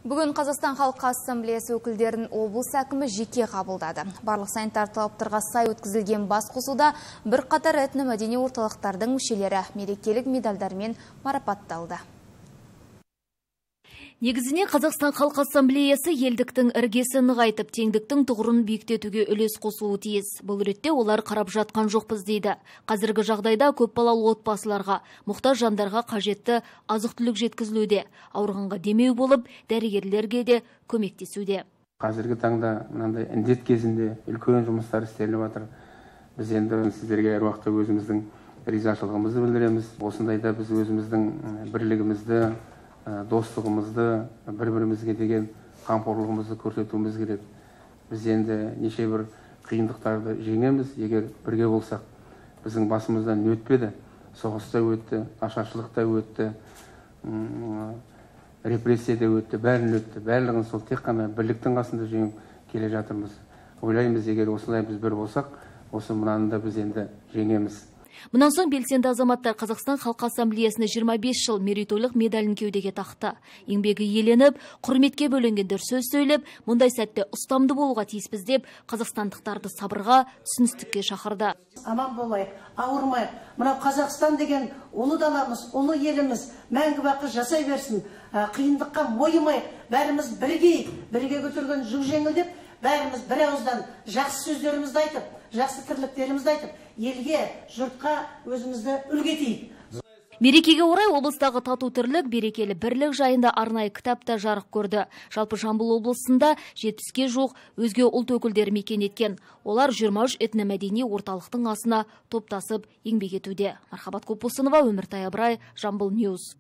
Бүгін Қазақстан Халқы Ассамблеясы өкілдерін облыс әкімі жеке қабылдады. Барлық санитар талаптарға сай өткізілген басқосуда бірқатар этномәдени орталықтардың мүшелері мерекелік медальдармен марапатталды. Негізіне Қазақстан Халқы Ассамблеясы елдіктің іргесін нығайтып, теңдіктің тұғырын биіктетуге үлес қосуы тиіс. Бұл ретте олар қарап жатқан жоқпыз дейді. Қазіргі жағдайда көпбалалы отбасыларға, мұқтаж жандарға қажетті азық-түлік жеткізілуде. Ауырғанға демеу болып, дәрігерлерге де көмектесуде. Қазіргі таңда мынандай індет кезінде үлкен жұмыстар істеліп жатыр. Біз енді сіздерге әр уақытта өзіміздің ризашылығымызды білдіреміз. Осындайда біз өзіміздің бірлігімізді, достығымызды, бір-бірімізге деген қамқорлығымызды көрсетуіміз керек. Біз енді неше бір қиындықтарды жеңеміз, егер бірге болсақ. Біздің басымыздан өтпеді, соғыста өтті, ашаршылықта өтті, репрессияда өтті, бәрін өтті. Барлығын сол тек қана бірліктің қасында жеңіп келе жатырмыз. Ойлаймыз, егер осылай біз бір болсақ, осы мынаны да біз енді жеңеміз. Мұнан соң белсенді азаматтар Қазақстан Халқы Ассамблеясына 25 жыл мерейтойлық медалін кеудеге тақты. Еңбегі еленіп, құрметке бөленгендер сөз сөйлеп, мұндай сәтте ұстамды болуға тиіспіз деп, қазақстандықтарды сабырға, түсіністікке шақырды. Аман болайық, ауырмайық. Мынау Қазақстан деген ұлы даламыз, ұлы еліміз мәңгі бақи жасай берсін. Қиындыққа мойымайық, бәріміз бірге көтерген жүк жеңілдеп, бәріміз бір ауыздан жақсы сөздерімізді айтып, жақсы тірліктерімізді айтып, елге, жұртқа өзімізді үлгі етейік. Мерекеге орай облыстағы тату тірлік, берекелі бірлік жайында арнайы кітапта жарық көрді. Жалпы Жамбыл облысында 70-ге жуық өзге ұлт өкілдері мекен еткен. Олар 23 этномәдени орталықтың асына топтасып еңбек етуде. Мархабат Көпбосынова, Өміртай Абрай, Жамбыл Ньюс.